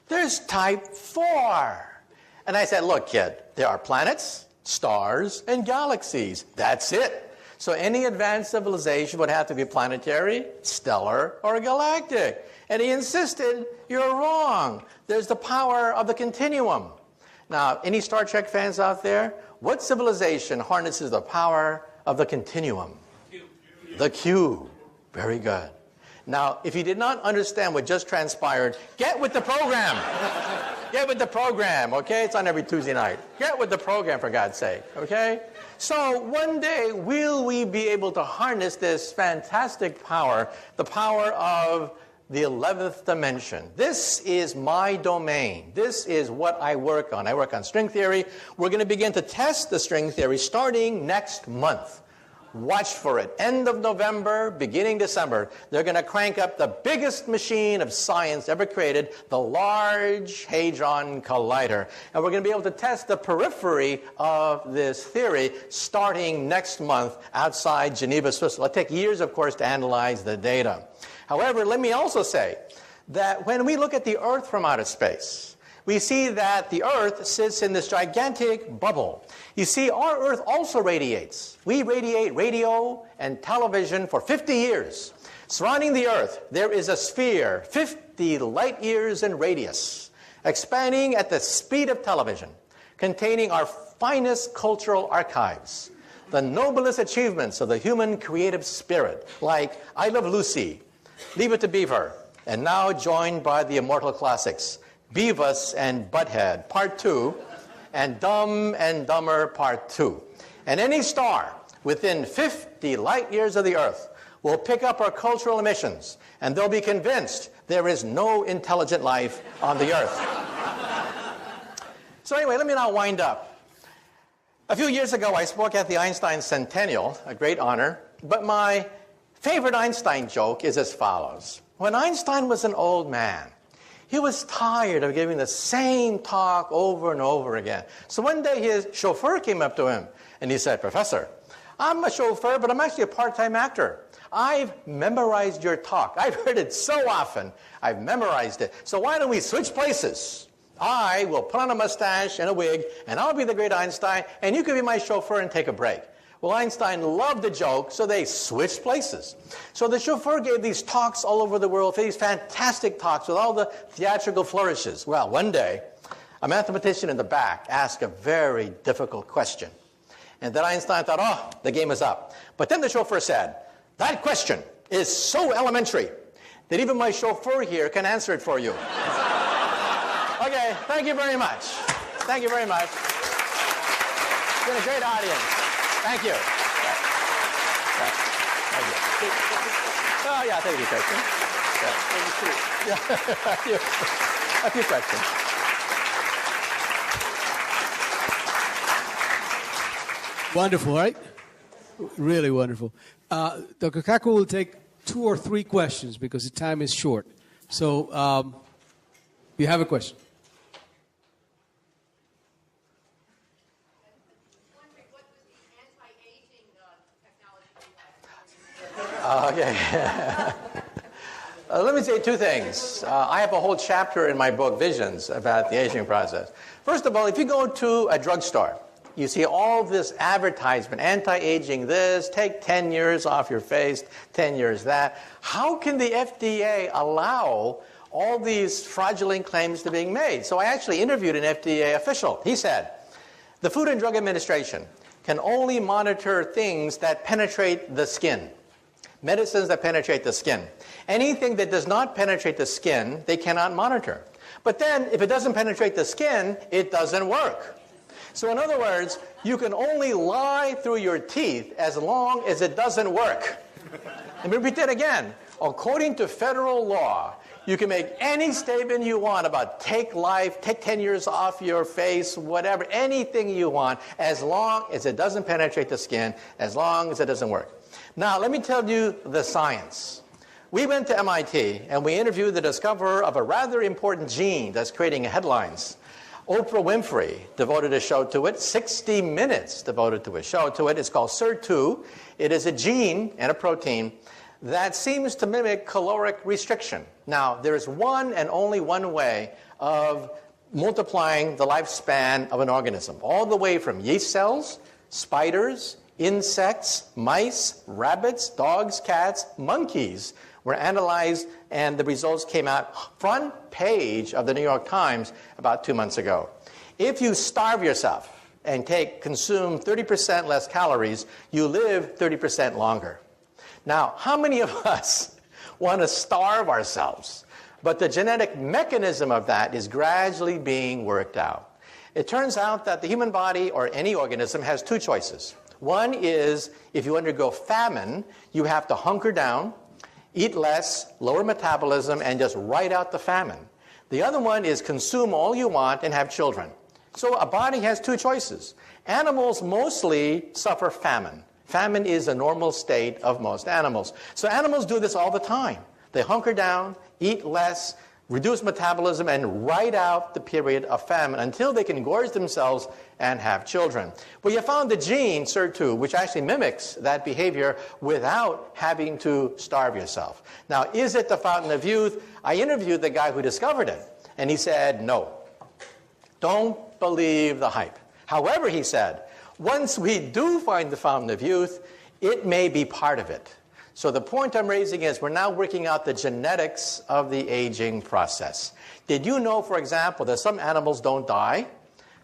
There's type 4. And I said, look, kid, there are planets, stars, and galaxies. That's it. So any advanced civilization would have to be planetary, stellar, or galactic. And he insisted, you're wrong. There's the power of the continuum. Now, any Star Trek fans out there? What civilization harnesses the power of the continuum? The cube. Very good. Now, if you did not understand what just transpired, get with the program. Get with the program, okay? It's on every Tuesday night. Get with the program, for God's sake, okay? So one day, will we be able to harness this fantastic power, the power of the 11th dimension? This is my domain. This is what I work on. I work on string theory. We're going to begin to test the string theory starting next month. Watch for it. End of November, beginning December, they're going to crank up the biggest machine of science ever created, the Large Hadron Collider. And we're going to be able to test the periphery of this theory starting next month outside Geneva, Switzerland. It'll take years, of course, to analyze the data. However, let me also say that when we look at the Earth from outer space, we see that the Earth sits in this gigantic bubble. You see, our Earth also radiates. We radiate radio and television for 50 years. Surrounding the Earth, there is a sphere 50 light years in radius, expanding at the speed of television, containing our finest cultural archives, the noblest achievements of the human creative spirit, like I Love Lucy, Leave It to Beaver, and now joined by the immortal classics, Beavis and Butthead, Part 2, and Dumb and Dumber, Part 2. And any star within 50 light years of the Earth will pick up our cultural emissions, and they'll be convinced there is no intelligent life on the Earth. So anyway, let me now wind up. A few years ago, I spoke at the Einstein Centennial, a great honor, but my favorite Einstein joke is as follows. When Einstein was an old man, he was tired of giving the same talk over and over again. So one day his chauffeur came up to him and he said, "Professor, I'm a chauffeur, but I'm actually a part-time actor. I've memorized your talk. I've heard it so often. I've memorized it. So why don't we switch places? I will put on a mustache and a wig, and I'll be the great Einstein, and you can be my chauffeur and take a break." Well, Einstein loved the joke, so they switched places. So the chauffeur gave these talks all over the world, these fantastic talks with all the theatrical flourishes. Well, one day, a mathematician in the back asked a very difficult question. And then Einstein thought, oh, the game is up. But then the chauffeur said, "That question is so elementary that even my chauffeur here can answer it for you." Okay, thank you very much. Thank you very much. It's been a great audience. Thank you. Thank you. Oh, yeah, thank you, question. Yeah. A few questions. Wonderful, right? Really wonderful. Dr. Kaku will take 2 or 3 questions because the time is short. So, you have a question? Okay. Let me say 2 things. I have a whole chapter in my book, Visions, about the aging process. First of all, if you go to a drugstore, you see all this advertisement, anti-aging this, take 10 years off your face, 10 years that. How can the FDA allow all these fraudulent claims to being made? So I actually interviewed an FDA official. He said, the Food and Drug Administration can only monitor things that penetrate the skin. Medicines that penetrate the skin. Anything that does not penetrate the skin, they cannot monitor. But then, if it doesn't penetrate the skin, it doesn't work. So in other words, you can only lie through your teeth as long as it doesn't work. Let me repeat that again. According to federal law, you can make any statement you want about take life, take 10 years off your face, whatever, anything you want, as long as it doesn't penetrate the skin, as long as it doesn't work. Now, let me tell you the science. We went to MIT and we interviewed the discoverer of a rather important gene that's creating headlines. Oprah Winfrey devoted a show to it. 60 Minutes devoted to a show to it. It's called SIR2. It is a gene and a protein that seems to mimic caloric restriction. Now, there is one and only one way of multiplying the lifespan of an organism, all the way from yeast cells, spiders, insects, mice, rabbits, dogs, cats, monkeys were analyzed, and the results came out front page of the New York Times about 2 months ago. If you starve yourself and consume 30% less calories, you live 30% longer. Now, how many of us want to starve ourselves? But the genetic mechanism of that is gradually being worked out. It turns out that the human body, or any organism, has 2 choices. One is, if you undergo famine, you have to hunker down, eat less, lower metabolism, and just ride out the famine. The other one is consume all you want and have children. So a body has 2 choices. Animals mostly suffer famine. Famine is a normal state of most animals. So animals do this all the time. They hunker down, eat less, reduce metabolism, and ride out the period of famine until they can gorge themselves and have children. Well, you found the gene, SIR2, which actually mimics that behavior without having to starve yourself. Now, is it the fountain of youth? I interviewed the guy who discovered it, and he said, no. Don't believe the hype. However, he said, once we do find the fountain of youth, it may be part of it. So the point I'm raising is we're now working out the genetics of the aging process. Did you know, for example, that some animals don't die?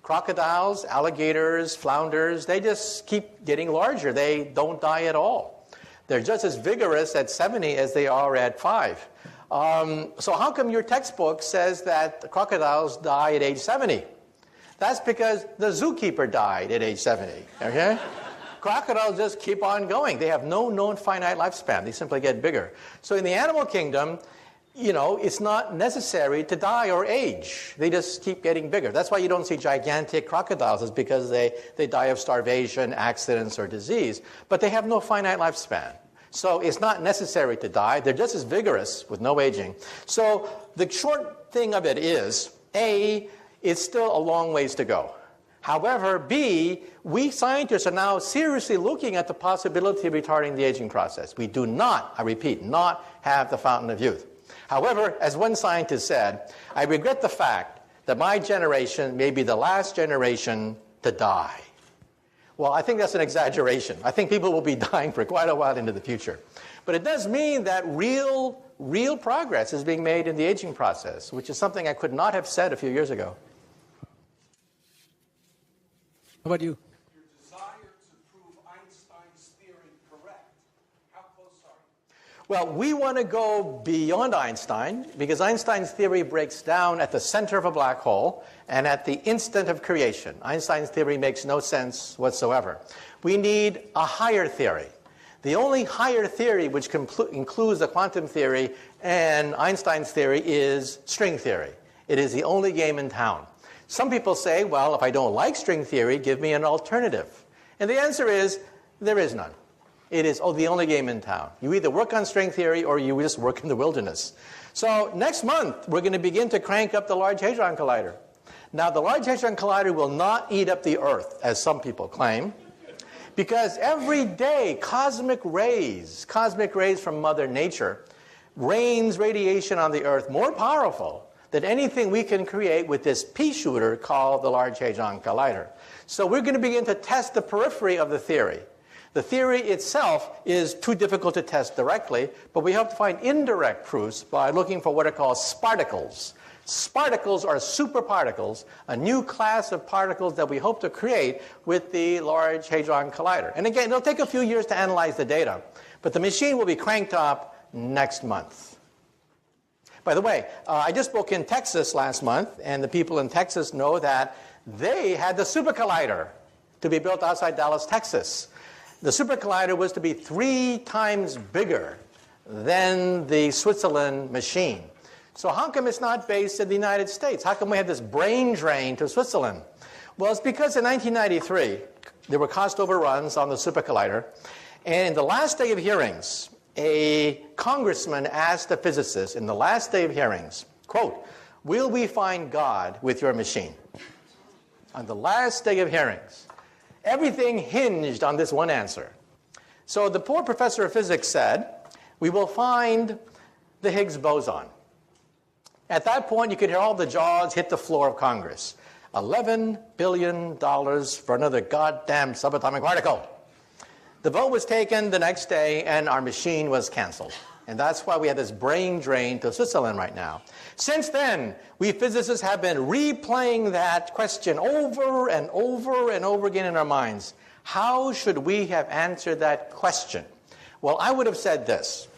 Crocodiles, alligators, flounders, they just keep getting larger. They don't die at all. They're just as vigorous at 70 as they are at 5. So how come your textbook says that crocodiles die at age 70? That's because the zookeeper died at age 70, okay? Crocodiles just keep on going. They have no known finite lifespan. They simply get bigger. So in the animal kingdom, it's not necessary to die or age. They just keep getting bigger. That's why you don't see gigantic crocodiles, is because they die of starvation, accidents, or disease. But they have no finite lifespan. So it's not necessary to die. They're just as vigorous with no aging. So the short thing of it is, A, it's still a long ways to go. However, B, we scientists are now seriously looking at the possibility of retarding the aging process. We do not, I repeat, not have the fountain of youth. However, as one scientist said, I regret the fact that my generation may be the last generation to die. Well, I think that's an exaggeration. I think people will be dying for quite a while into the future. But it does mean that real progress is being made in the aging process, which is something I could not have said a few years ago. How about you? Your desire to prove Einstein's theory correct. How close are you? Well, we want to go beyond Einstein, because Einstein's theory breaks down at the center of a black hole and at the instant of creation. Einstein's theory makes no sense whatsoever. We need a higher theory. The only higher theory which includes the quantum theory and Einstein's theory is string theory. It is the only game in town. Some people say, well, if I don't like string theory, give me an alternative. And the answer is, there is none. It is the only game in town. You either work on string theory or you just work in the wilderness. So next month, we're going to begin to crank up the Large Hadron Collider. Now, the Large Hadron Collider will not eat up the Earth, as some people claim, because every day, cosmic rays from Mother Nature, rains radiation on the Earth more powerful than anything we can create with this pea shooter called the Large Hadron Collider. So we're going to begin to test the periphery of the theory. The theory itself is too difficult to test directly, but we hope to find indirect proofs by looking for what are called sparticles. Sparticles are superparticles, a new class of particles that we hope to create with the Large Hadron Collider. And again, it'll take a few years to analyze the data, but the machine will be cranked up next month. By the way, I just spoke in Texas last month, and the people in Texas know that they had the Super Collider to be built outside Dallas, Texas. The Super Collider was to be 3 times bigger than the Switzerland machine. So how come it's not based in the United States? How come we have this brain drain to Switzerland? Well, it's because in 1993, there were cost overruns on the Super Collider, and in the last day of hearings, a congressman asked a physicist in the last day of hearings, quote, "Will we find God with your machine?" On the last day of hearings. Everything hinged on this one answer. So the poor professor of physics said, "We will find the Higgs boson." At that point, you could hear all the jaws hit the floor of Congress. $11 billion for another goddamn subatomic particle. The vote was taken the next day, and our machine was canceled. And that's why we have this brain drain to Switzerland right now. Since then, we physicists have been replaying that question over and over and over again in our minds. How should we have answered that question? Well, I would have said this.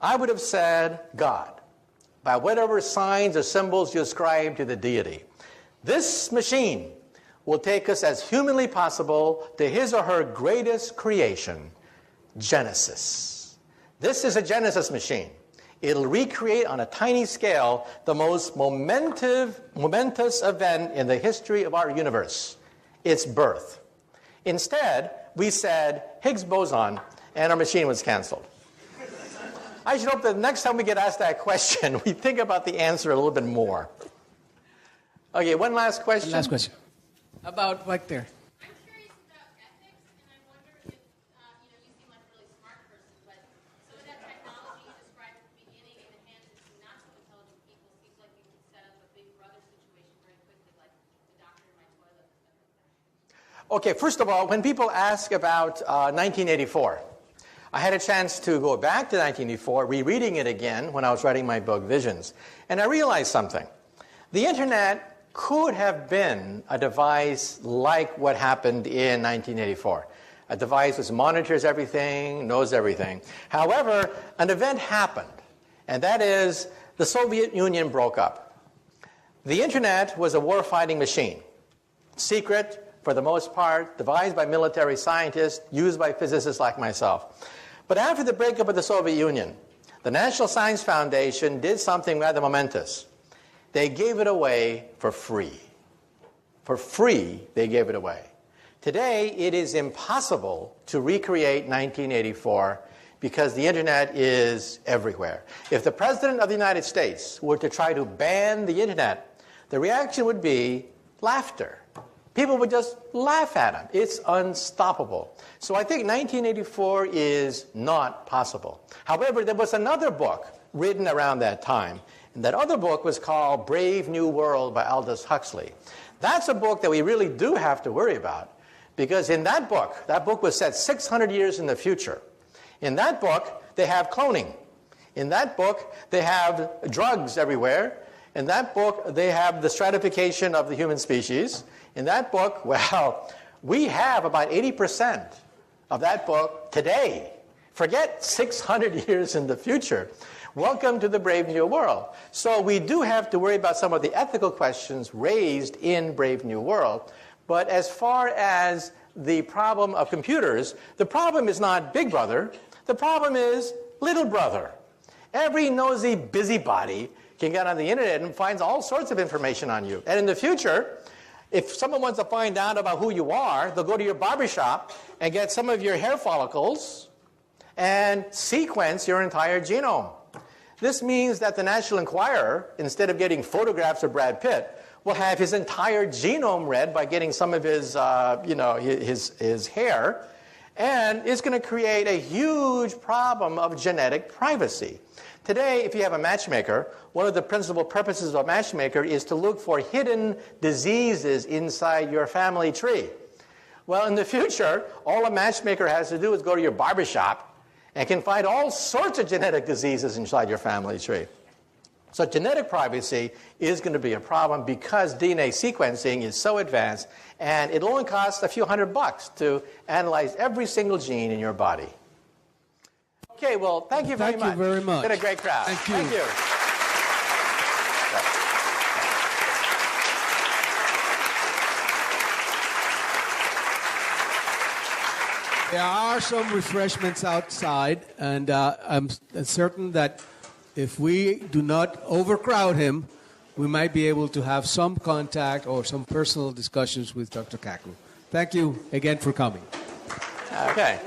I would have said God, by whatever signs or symbols you ascribe to the deity. This machine will take us as humanly possible to his or her greatest creation, Genesis. This is a Genesis machine. It'll recreate on a tiny scale the most momentous event in the history of our universe, its birth. Instead, we said Higgs boson, and our machine was canceled. I should hope that the next time we get asked that question, we think about the answer a little bit more. Okay, one last question. Last question. About right there. I'm curious about ethics, and I wonder if, you seem like a really smart person, but some of that technology you described at the beginning in the hands of some not so intelligent people seems like you could set up a big brother situation very quickly, like the doctor in my toilet. Okay, first of all, when people ask about 1984, I had a chance to go back to 1984, rereading it again when I was writing my book, Visions. And I realized something. The internet could have been a device like what happened in 1984. A device which monitors everything, knows everything. However, an event happened, and that is the Soviet Union broke up. The internet was a war-fighting machine. Secret, for the most part, devised by military scientists, used by physicists like myself. But after the breakup of the Soviet Union, the National Science Foundation did something rather momentous. They gave it away for free. For free, they gave it away. Today, it is impossible to recreate 1984 because the internet is everywhere. If the President of the United States were to try to ban the internet, the reaction would be laughter. People would just laugh at him. It's unstoppable. So I think 1984 is not possible. However, there was another book written around that time. And that other book was called Brave New World by Aldous Huxley. That's a book that we really do have to worry about. Because in that book was set 600 years in the future. In that book, they have cloning. In that book, they have drugs everywhere. In that book, they have the stratification of the human species. In that book, well, we have about 80% of that book today. Forget 600 years in the future. Welcome to the Brave New World. So we do have to worry about some of the ethical questions raised in Brave New World. But as far as the problem of computers, the problem is not Big Brother. The problem is Little Brother. Every nosy busybody can get on the internet and finds all sorts of information on you. And in the future, if someone wants to find out about who you are, they'll go to your barbershop and get some of your hair follicles and sequence your entire genome. This means that the National Enquirer, instead of getting photographs of Brad Pitt, will have his entire genome read by getting some of his, his hair, and it's going to create a huge problem of genetic privacy. Today, if you have a matchmaker, one of the principal purposes of a matchmaker is to look for hidden diseases inside your family tree. Well, in the future, all a matchmaker has to do is go to your barbershop and can find all sorts of genetic diseases inside your family tree. So genetic privacy is going to be a problem because DNA sequencing is so advanced, and it only costs a few $100 to analyze every single gene in your body. Okay, well, thank you very much. Thank you very much. Been a great crowd. Thank you. Thank you. There are some refreshments outside, and I'm certain that if we do not overcrowd him, we might be able to have some contact or some personal discussions with Dr. Kaku. Thank you again for coming. Okay.